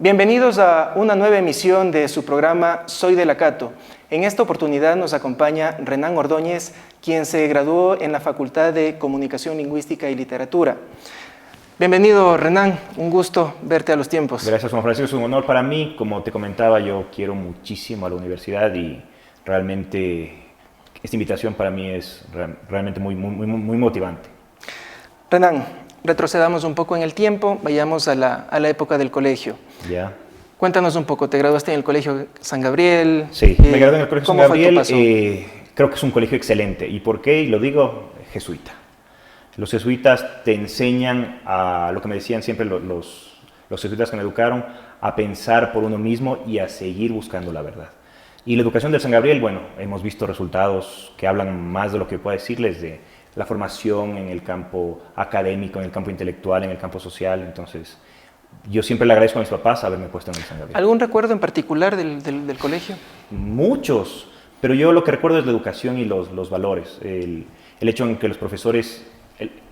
Bienvenidos a una nueva emisión de su programa Soy de la Cato. En esta oportunidad nos acompaña Renan Ordóñez, quien se graduó en la Facultad de Comunicación Lingüística y Literatura. Bienvenido, Renan, un gusto verte a los tiempos. Gracias, Juan Francisco, es un honor para mí. Como te comentaba, yo quiero muchísimo a la universidad y realmente esta invitación para mí es realmente muy motivante. Renan, retrocedamos un poco en el tiempo, vayamos a la época del colegio. Ya. Cuéntanos un poco, ¿te graduaste en el Colegio San Gabriel? Sí, me gradué en el Colegio San Gabriel. ¿Cómo fue tu paso? Creo que es un colegio excelente. ¿Y por qué? Y lo digo, jesuita. Los jesuitas te enseñan a lo que me decían siempre los jesuitas que me educaron, a pensar por uno mismo y a seguir buscando la verdad. Y la educación del San Gabriel, bueno, hemos visto resultados que hablan más de lo que puedo decirles de la formación en el campo académico, en el campo intelectual, en el campo social. Entonces, yo siempre le agradezco a mis papás haberme puesto en el San Gabriel. ¿Algún recuerdo en particular del colegio? Muchos, pero yo lo que recuerdo es la educación y los valores. El hecho en que los profesores,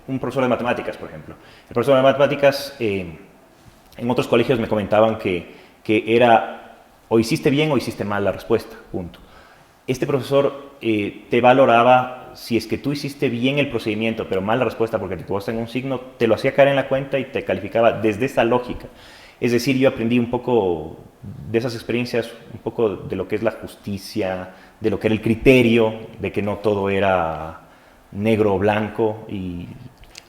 un profesor de matemáticas, por ejemplo, el profesor de matemáticas en otros colegios me comentaban que era o hiciste bien o hiciste mal la respuesta, punto. Este profesor te valoraba si es que tú hiciste bien el procedimiento, pero mal la respuesta porque te equivocaste en un signo, te lo hacía caer en la cuenta y te calificaba desde esa lógica. Es decir, yo aprendí un poco de esas experiencias, un poco de lo que es la justicia, de lo que era el criterio, de que no todo era negro o blanco, y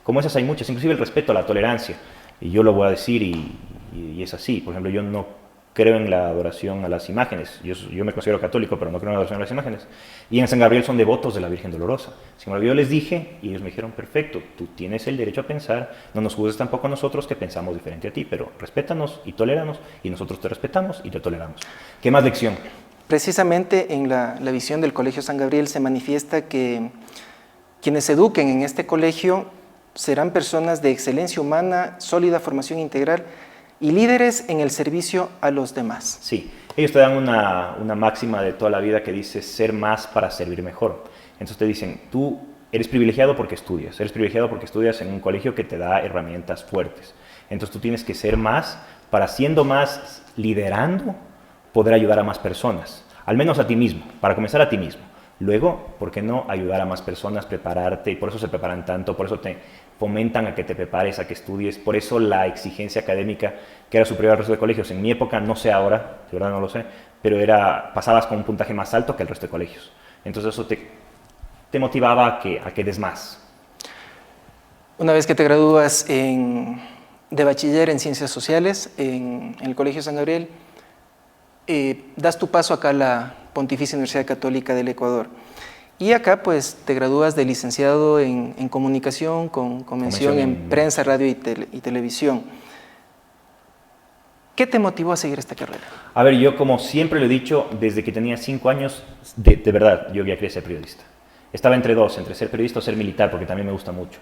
como esas hay muchas, inclusive el respeto a la tolerancia. Y yo lo voy a decir y es así. Por ejemplo, yo no creo en la adoración a las imágenes. Yo me considero católico, pero no creo en la adoración a las imágenes. Y en San Gabriel son devotos de la Virgen Dolorosa. Sin embargo, yo les dije, y ellos me dijeron, perfecto, tú tienes el derecho a pensar, no nos juzgues tampoco a nosotros que pensamos diferente a ti, pero respétanos y toléranos, y nosotros te respetamos y te toleramos. ¿Qué más lección? Precisamente en la visión del Colegio San Gabriel se manifiesta que quienes se eduquen en este colegio serán personas de excelencia humana, sólida formación integral y líderes en el servicio a los demás. Sí, ellos te dan una máxima de toda la vida que dice ser más para servir mejor. Entonces te dicen, tú eres privilegiado porque estudias en un colegio que te da herramientas fuertes. Entonces tú tienes que ser más para, siendo más, liderando, poder ayudar a más personas, al menos a ti mismo, para comenzar a ti mismo. Luego, ¿por qué no ayudar a más personas, prepararte? Y por eso se preparan tanto, por eso te fomentan a que te prepares, a que estudies. Por eso la exigencia académica, que era superior al resto de colegios. En mi época, no sé ahora, de verdad no lo sé, pero pasabas con un puntaje más alto que el resto de colegios. Entonces eso te motivaba a que des más. Una vez que te gradúas de bachiller en Ciencias Sociales en el Colegio San Gabriel, das tu paso acá a la Pontificia Universidad Católica del Ecuador. Y acá pues te gradúas de licenciado en comunicación con mención en prensa, radio y televisión. ¿Qué te motivó a seguir esta carrera? A ver, yo como siempre lo he dicho, desde que tenía 5 años, de verdad, yo ya quería ser periodista. Estaba entre dos, entre ser periodista o ser militar, porque también me gusta mucho.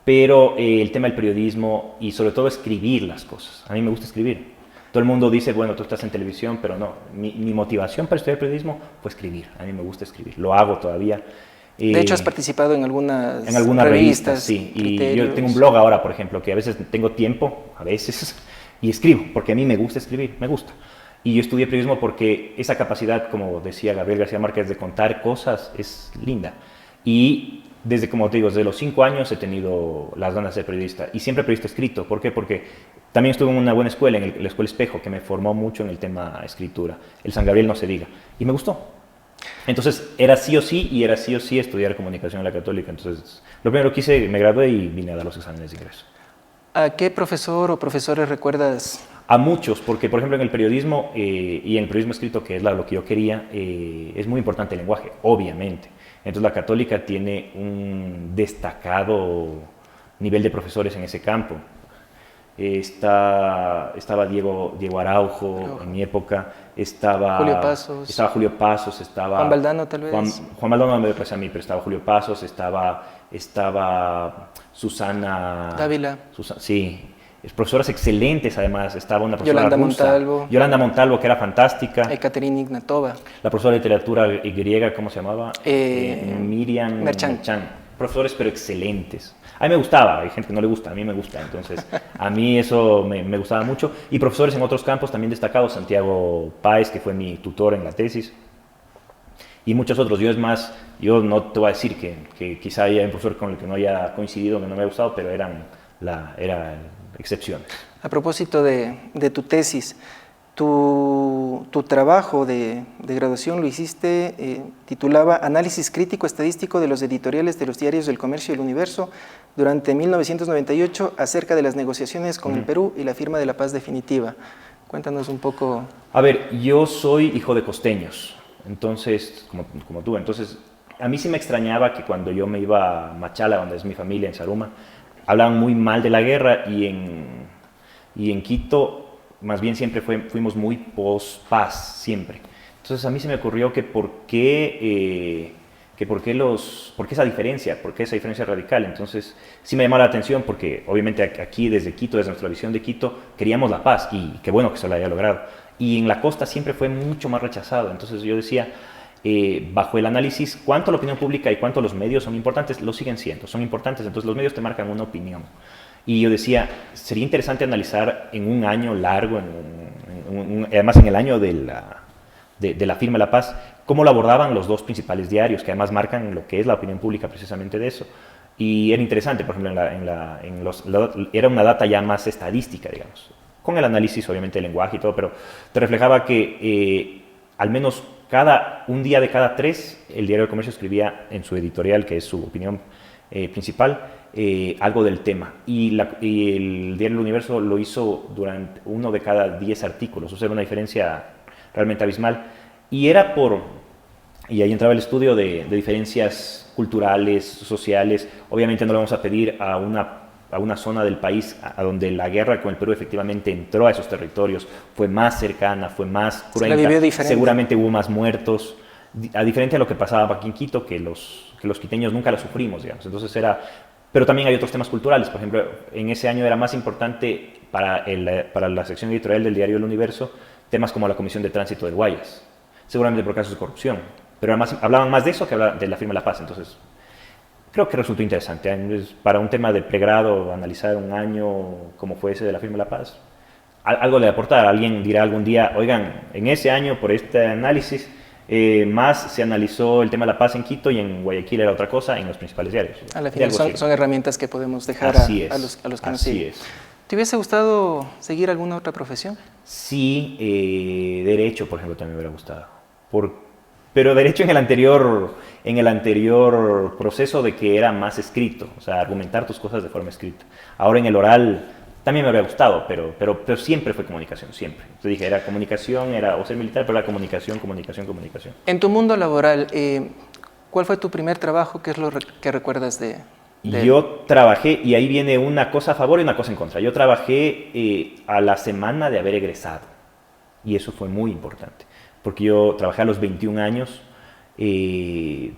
Pero el tema del periodismo y sobre todo escribir las cosas. A mí me gusta escribir. Todo el mundo dice, bueno, tú estás en televisión, pero no. Mi motivación para estudiar periodismo fue escribir. A mí me gusta escribir. Lo hago todavía. De hecho, has participado en algunas revistas, sí. Y yo tengo un blog ahora, por ejemplo, que a veces tengo tiempo, a veces, y escribo, porque a mí me gusta escribir, me gusta. Y yo estudié periodismo porque esa capacidad, como decía Gabriel García Márquez, de contar cosas es linda. Y desde, como te digo, desde los 5 años he tenido las ganas de ser periodista. Y siempre periodista escrito. ¿Por qué? Porque también estuve en una buena escuela, en la Escuela Espejo, que me formó mucho en el tema escritura. El San Gabriel no se diga. Y me gustó. Entonces, era sí o sí, y era sí o sí estudiar comunicación en la Católica. Entonces, lo primero que hice, me gradué y vine a dar los exámenes de ingreso. ¿A qué profesor o profesores recuerdas? A muchos, porque por ejemplo en el periodismo y en el periodismo escrito, que es lo que yo quería, es muy importante el lenguaje, obviamente. Entonces la Católica tiene un destacado nivel de profesores en ese campo. Estaba Diego Araujo en mi época, estaba Julio Pasos, estaba Juan Valdano tal vez. Juan Valdano no me parece a mí, pero estaba Julio Pasos, estaba Susana Dávila. Sí, profesoras excelentes además. Estaba una profesora Yolanda Montalvo, que era fantástica. Ekaterina Ignatova. La profesora de literatura griega, ¿cómo se llamaba? Miriam Merchan. profesores pero excelentes. A mí me gustaba, hay gente que no le gusta, a mí me gusta, entonces a mí eso me gustaba mucho. Y profesores en otros campos también destacados, Santiago Páez, que fue mi tutor en la tesis, y muchos otros. Yo no te voy a decir que quizá haya un profesor con el que no haya coincidido, que no me ha gustado, pero eran excepciones. A propósito de tu tesis, tu trabajo de graduación lo hiciste, titulaba Análisis crítico estadístico de los editoriales de los diarios del Comercio y El Universo durante 1998 acerca de las negociaciones con el Perú y la firma de la paz definitiva. Cuéntanos un poco. A ver, yo soy hijo de costeños, entonces, como tú, entonces a mí sí me extrañaba que cuando yo me iba a Machala, donde es mi familia, en Zaruma, hablaban muy mal de la guerra, y en Quito más bien siempre fuimos muy post-paz, siempre. Entonces a mí se me ocurrió que por qué esa diferencia, por qué esa diferencia radical. Entonces sí me llamó la atención porque obviamente aquí desde Quito, desde nuestra visión de Quito, queríamos la paz, y qué bueno que se lo haya logrado. Y en la costa siempre fue mucho más rechazado. Entonces yo decía, bajo el análisis, cuánto la opinión pública y cuánto los medios son importantes, lo siguen siendo, son importantes. Entonces los medios te marcan una opinión. Y yo decía, sería interesante analizar en un año largo, además en el año de la firma de la paz, cómo lo abordaban los dos principales diarios, que además marcan lo que es la opinión pública precisamente de eso. Y era interesante, por ejemplo, era una data ya más estadística, digamos, con el análisis obviamente del lenguaje y todo, pero te reflejaba que al menos un día de cada 3, el Diario del Comercio escribía en su editorial, que es su opinión principal, algo del tema, y el Diario del Universo lo hizo durante 1 de cada 10 artículos, o sea, era una diferencia realmente abismal, y ahí entraba el estudio de diferencias culturales, sociales. Obviamente no le vamos a pedir a una zona del país a donde la guerra con el Perú efectivamente entró a esos territorios, fue más cercana, fue más cruenta, seguramente hubo más muertos, a diferencia de lo que pasaba aquí en Quito, que los quiteños nunca la sufrimos, digamos. Entonces pero también hay otros temas culturales. Por ejemplo, en ese año era más importante para la sección editorial del Diario del Universo temas como la Comisión de Tránsito del Guayas, seguramente por casos de corrupción, pero además hablaban más de eso que de la firma de la paz. Entonces creo que resultó interesante. Para un tema de pregrado, analizar un año como fue ese de la firma de la paz, algo le aportar. Alguien dirá algún día, oigan, en ese año por este análisis más se analizó el tema de la paz en Quito, y en Guayaquil era otra cosa en los principales diarios. A la final son herramientas que podemos dejar a los que nos siguen. ¿Te hubiese gustado seguir alguna otra profesión? Sí, derecho, por ejemplo, también me hubiera gustado. Pero derecho en el anterior proceso de que era más escrito, o sea, argumentar tus cosas de forma escrita. Ahora en el oral también me habría gustado, pero siempre fue comunicación, siempre. Te dije, era comunicación, o ser militar, pero era comunicación. En tu mundo laboral, ¿cuál fue tu primer trabajo? ¿Qué es lo que recuerdas de él? Yo trabajé, y ahí viene una cosa a favor y una cosa en contra. Yo trabajé a la semana de haber egresado, y eso fue muy importante, porque yo trabajé a los 21 años, y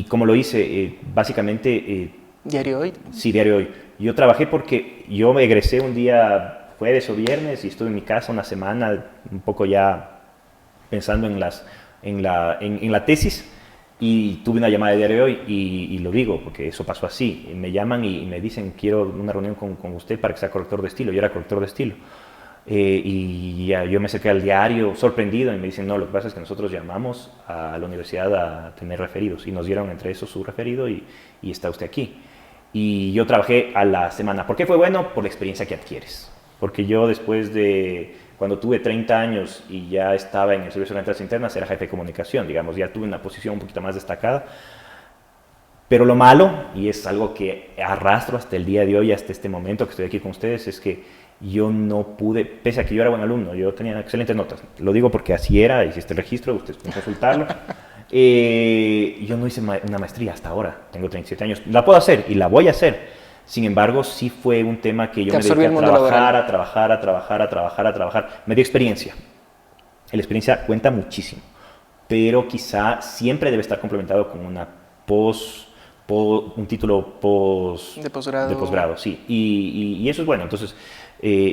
como lo hice, básicamente... ¿Diario Hoy? Sí, Diario Hoy. Yo trabajé porque yo me egresé un día jueves o viernes, y estuve en mi casa una semana, un poco ya pensando en la tesis, y tuve una llamada de Diario Hoy, y lo digo porque eso pasó así. Me llaman y me dicen, quiero una reunión con usted para que sea corrector de estilo. Yo era corrector de estilo. Y ya yo me acerqué al diario sorprendido, y me dicen, no, lo que pasa es que nosotros llamamos a la universidad a tener referidos, y nos dieron entre esos su referido, y está usted aquí. Y yo trabajé a la semana. ¿Por qué fue bueno? Por la experiencia que adquieres. Porque yo cuando tuve 30 años y ya estaba en el Servicio de Rentas Internas, era jefe de comunicación, digamos, ya tuve una posición un poquito más destacada. Pero lo malo, y es algo que arrastro hasta el día de hoy, hasta este momento que estoy aquí con ustedes, es que yo no pude, pese a que yo era buen alumno, yo tenía excelentes notas. Lo digo porque así era, hiciste el registro, ustedes pueden consultarlo. Yo no hice una maestría hasta ahora, tengo 37 años. La puedo hacer y la voy a hacer. Sin embargo, sí fue un tema que yo me dediqué a trabajar. Me dio experiencia. La experiencia cuenta muchísimo, pero quizá siempre debe estar complementado con un título de posgrado. De posgrado, sí. Y eso es bueno. Entonces,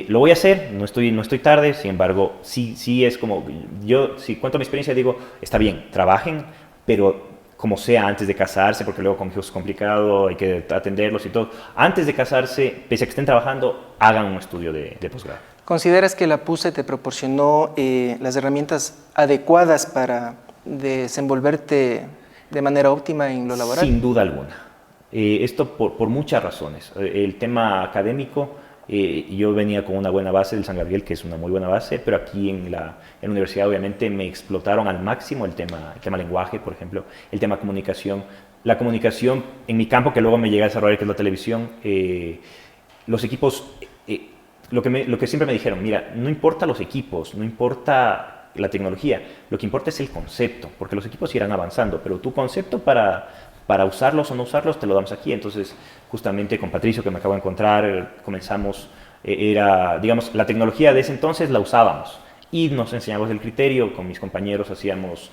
lo voy a hacer, no estoy tarde. Sin embargo, sí es como, yo si cuento mi experiencia digo, está bien, trabajen, pero como sea antes de casarse, porque luego con hijos es complicado, hay que atenderlos y todo. Antes de casarse, pese a que estén trabajando, hagan un estudio de posgrado. ¿Consideras que la PUSE te proporcionó las herramientas adecuadas para desenvolverte de manera óptima en lo laboral? Sin duda alguna. Esto por muchas razones. El tema académico, yo venía con una buena base del San Gabriel, que es una muy buena base, pero aquí en la universidad obviamente me explotaron al máximo el tema lenguaje, por ejemplo, el tema comunicación. La comunicación en mi campo, que luego me llegué a desarrollar, que es la televisión, los equipos, lo que siempre me dijeron, mira, no importa los equipos, no importa la tecnología, lo que importa es el concepto, porque los equipos irán avanzando, pero tu concepto para usarlos o no usarlos te lo damos aquí. Entonces, justamente con Patricio, que me acabo de encontrar, comenzamos, digamos, la tecnología de ese entonces la usábamos y nos enseñamos el criterio, con mis compañeros hacíamos,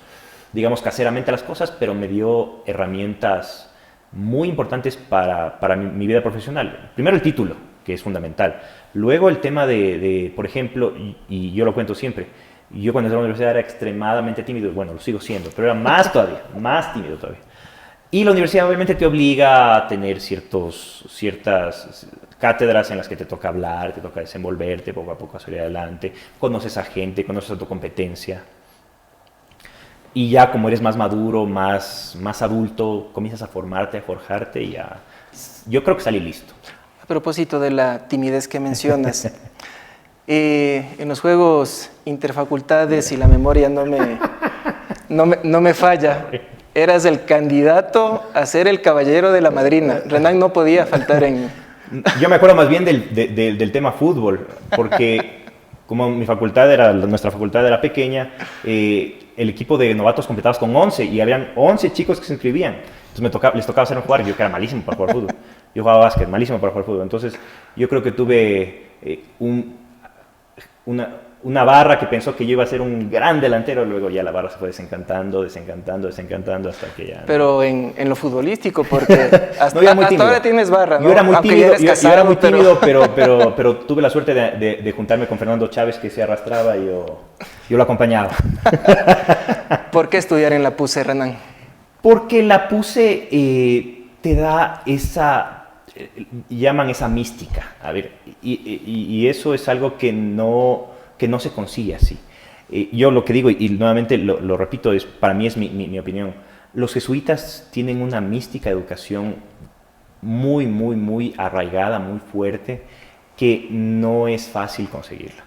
digamos, caseramente las cosas, pero me dio herramientas muy importantes para mi vida profesional. Primero el título, que es fundamental. Luego el tema por ejemplo, y yo lo cuento siempre, yo cuando entré a la universidad era extremadamente tímido, bueno, lo sigo siendo, pero era más todavía, más tímido todavía. Y la universidad obviamente te obliga a tener ciertas cátedras en las que te toca hablar, te toca desenvolverte poco a poco a salir adelante, conoces a gente, conoces a tu competencia. Y ya como eres más maduro, más adulto, comienzas a formarte, a forjarte y yo creo que salí listo. A propósito de la timidez que mencionas, en los juegos interfacultades, y la memoria no me falla, eras el candidato a ser el caballero de la madrina. Renan no podía faltar en... Yo me acuerdo más bien del tema fútbol, porque como nuestra facultad era pequeña, el equipo de novatos completaba con 11 y habían 11 chicos que se inscribían. Entonces les tocaba hacer un jugar, yo que era malísimo para jugar fútbol. Yo jugaba básquet, malísimo para jugar fútbol. Entonces yo creo que tuve una barra que pensó que yo iba a ser un gran delantero, luego ya la barra se fue desencantando hasta que ya... Pero en lo futbolístico, porque hasta, no, hasta ahora tienes barra, ¿no? Yo era muy tímido, casado, yo era muy tímido pero tuve la suerte de juntarme con Fernando Chávez, que se arrastraba y yo lo acompañaba. ¿Por qué estudiar en la PUSE, Renan? Porque la PUSE te da llaman esa mística, a ver, y eso es algo que no se consigue así. Yo lo que digo, y nuevamente lo repito, para mí es mi opinión, los jesuitas tienen una mística de educación muy arraigada, muy fuerte, que no es fácil conseguirla.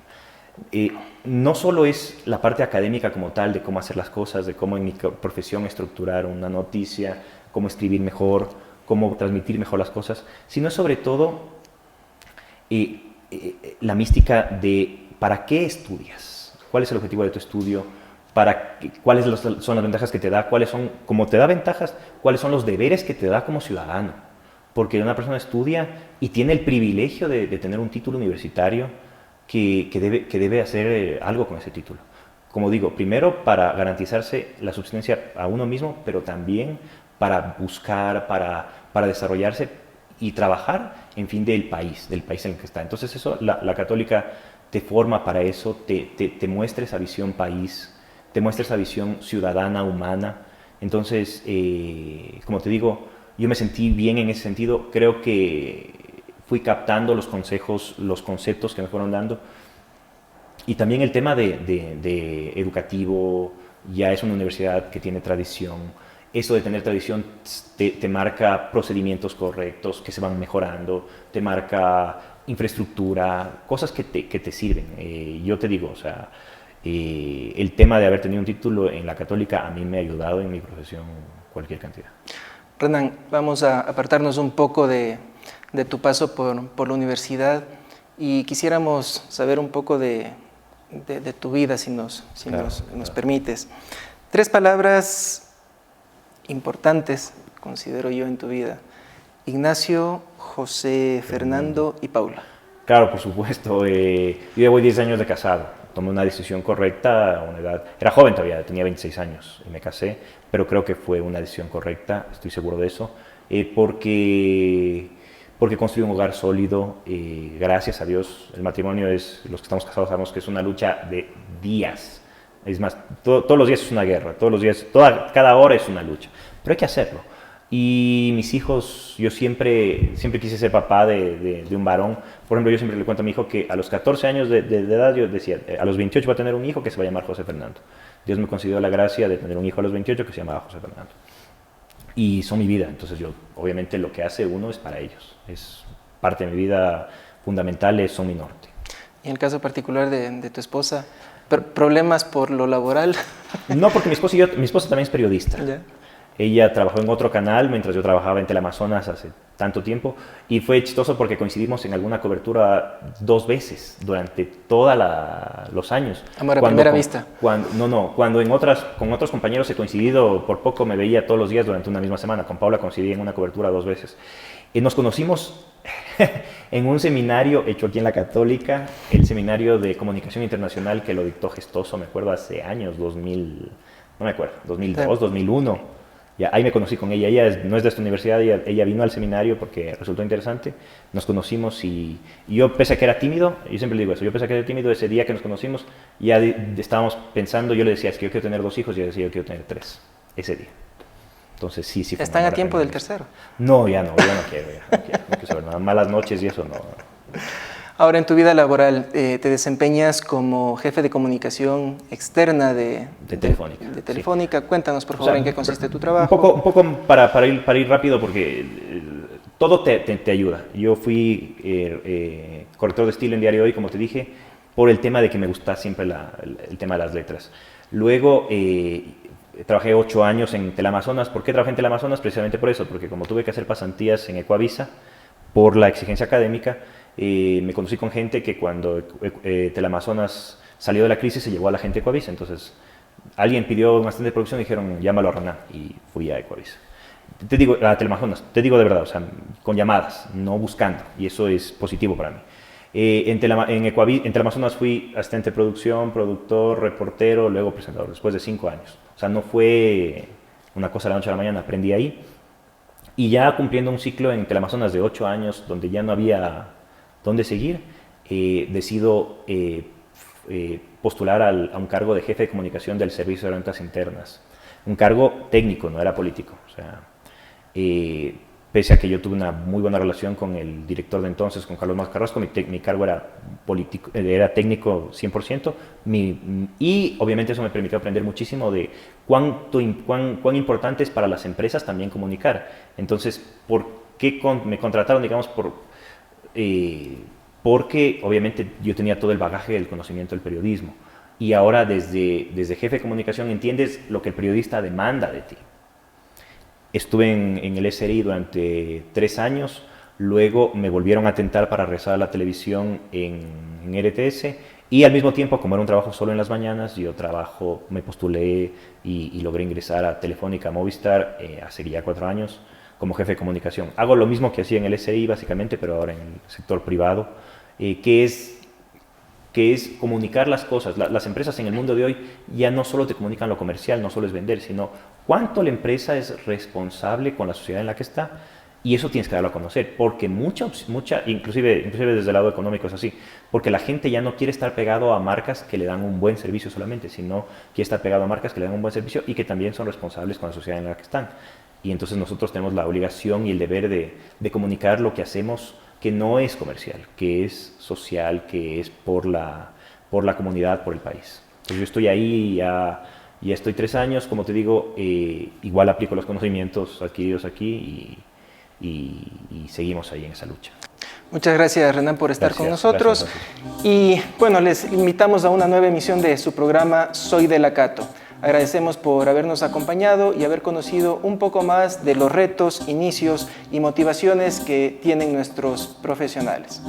No solo es la parte académica como tal, de cómo hacer las cosas, de cómo en mi profesión estructurar una noticia, cómo escribir mejor, cómo transmitir mejor las cosas, sino sobre todo la mística de ¿para qué estudias? ¿Cuál es el objetivo de tu estudio? ¿Cuáles son las ventajas que te da? Como te da ventajas, cuáles son los deberes que te da como ciudadano? Porque una persona estudia y tiene el privilegio de tener un título universitario que debe hacer algo con ese título. Como digo, primero para garantizarse la subsistencia a uno mismo, pero también para buscar, para desarrollarse y trabajar en fin del país en el que está. Entonces eso, la católica te forma para eso, te muestra esa visión país, te muestra esa visión ciudadana, humana. Entonces, como te digo, yo me sentí bien en ese sentido. Creo que fui captando los conceptos que me fueron dando. Y también el tema de educativo, ya es una universidad que tiene tradición. Eso de tener tradición te marca procedimientos correctos que se van mejorando, te marca infraestructura, cosas que te sirven. Yo te digo, o sea, el tema de haber tenido un título en la católica a mí me ha ayudado en mi profesión cualquier cantidad. Renan, vamos a apartarnos un poco de tu paso por la universidad y quisiéramos saber un poco de tu vida, si nos permites. 3 palabras importantes, considero yo, en tu vida: Ignacio, José, Fernando y Paula. Claro, por supuesto. Yo llevo 10 años de casado. Tomé una decisión correcta a una edad... Era joven todavía, tenía 26 años y me casé, pero creo que fue una decisión correcta, estoy seguro de eso, porque construí un hogar sólido. Gracias a Dios, el matrimonio los que estamos casados sabemos que es una lucha de días. Es más, todos los días es una guerra, todos los días, cada hora es una lucha. pero hay que hacerlo. Y mis hijos, yo siempre quise ser papá de un varón. Por ejemplo, yo siempre le cuento a mi hijo que a los 14 años de edad yo decía, a los 28 va a tener un hijo que se va a llamar José Fernando. Dios me concedió la gracia de tener un hijo a los 28 que se llamaba José Fernando. Y son mi vida, entonces yo, obviamente lo que hace uno es para ellos. Es parte de mi vida fundamental, son mi norte. Y en el caso particular de tu esposa, ¿problemas por lo laboral? No, porque mi esposa también es periodista. ¿Ya? Ella trabajó en otro canal mientras yo trabajaba en Teleamazonas hace tanto tiempo y fue chistoso porque coincidimos en alguna cobertura 2 veces durante todos los años. Amor a primera vista. Cuando con otros compañeros he coincidido, por poco me veía todos los días durante una misma semana. Con Paula coincidí en una cobertura 2 veces. Y nos conocimos en un seminario hecho aquí en la Católica, el seminario de comunicación internacional que lo dictó Gestoso, me acuerdo hace años, 2000, no me acuerdo, 2002, 2001. Ya, ahí me conocí con ella. Ella no es de esta universidad, ella vino al seminario porque resultó interesante. Nos conocimos y yo, pese a que era tímido, yo siempre le digo eso, yo pese a que era tímido, ese día que nos conocimos, ya estábamos pensando, yo le decía, es que yo quiero tener 2 hijos, y ella decía, yo quiero tener 3, ese día. Entonces sí. ¿Están a tiempo del tercero? No, ya no quiero saber nada. Malas noches y eso no. Ahora, en tu vida laboral, te desempeñas como jefe de comunicación externa de Telefónica. De Telefónica. Sí. Cuéntanos, por favor, en qué consiste tu trabajo. Un poco para ir rápido, porque todo te ayuda. Yo fui corrector de estilo en Diario Hoy, como te dije, por el tema de que me gusta siempre el tema de las letras. Luego trabajé 8 años en Teleamazonas. ¿Por qué trabajé en Teleamazonas? Precisamente por eso, porque como tuve que hacer pasantías en Ecuavisa, por la exigencia académica, me conocí con gente que cuando Teleamazonas salió de la crisis se llevó a la gente de Ecuavisa. Entonces alguien pidió un asistente de producción y dijeron, llámalo a Renan, y fui a Ecuavisa. Te digo, a Teleamazonas, te digo de verdad, o sea, con llamadas, no buscando, y eso es positivo para mí. En Teleamazonas fui asistente de producción, productor, reportero, luego presentador, después de 5 años. O sea, no fue una cosa de la noche a la mañana, aprendí ahí. Y ya cumpliendo un ciclo en Teleamazonas de 8 años, donde ya no había dónde seguir, decido postular a un cargo de jefe de comunicación del Servicio de Ventas Internas. Un cargo técnico, no era político. O sea, pese a que yo tuve una muy buena relación con el director de entonces, con Carlos Más Carrasco, mi cargo era técnico 100%, y obviamente eso me permitió aprender muchísimo de cuán importante es para las empresas también comunicar. Entonces, ¿por qué me contrataron? Digamos, porque obviamente yo tenía todo el bagaje del conocimiento del periodismo, y ahora desde jefe de comunicación entiendes lo que el periodista demanda de ti. Estuve en el SRI durante 3 años, luego me volvieron a tentar para regresar a la televisión en RTS, y al mismo tiempo, como era un trabajo solo en las mañanas, me postulé y logré ingresar a Telefónica Movistar hace ya 4 años como jefe de comunicación. Hago lo mismo que hacía en el SRI básicamente, pero ahora en el sector privado, que es comunicar las cosas. Las empresas en el mundo de hoy ya no solo te comunican lo comercial, no solo es vender, sino cuánto la empresa es responsable con la sociedad en la que está, y eso tienes que darlo a conocer, porque inclusive desde el lado económico es así, porque la gente ya no quiere estar pegado a marcas que le dan un buen servicio solamente, sino quiere estar pegado a marcas que le dan un buen servicio y que también son responsables con la sociedad en la que están. Y entonces nosotros tenemos la obligación y el deber de comunicar lo que hacemos, que no es comercial, que es social, que es por la comunidad, por el país. Entonces yo estoy ahí, ya estoy 3 años, como te digo, igual aplico los conocimientos adquiridos aquí y seguimos ahí en esa lucha. Muchas gracias, Renan, por estar con nosotros. Y bueno, les invitamos a una nueva emisión de su programa Soy de la Cato. Agradecemos por habernos acompañado y haber conocido un poco más de los retos, inicios y motivaciones que tienen nuestros profesionales.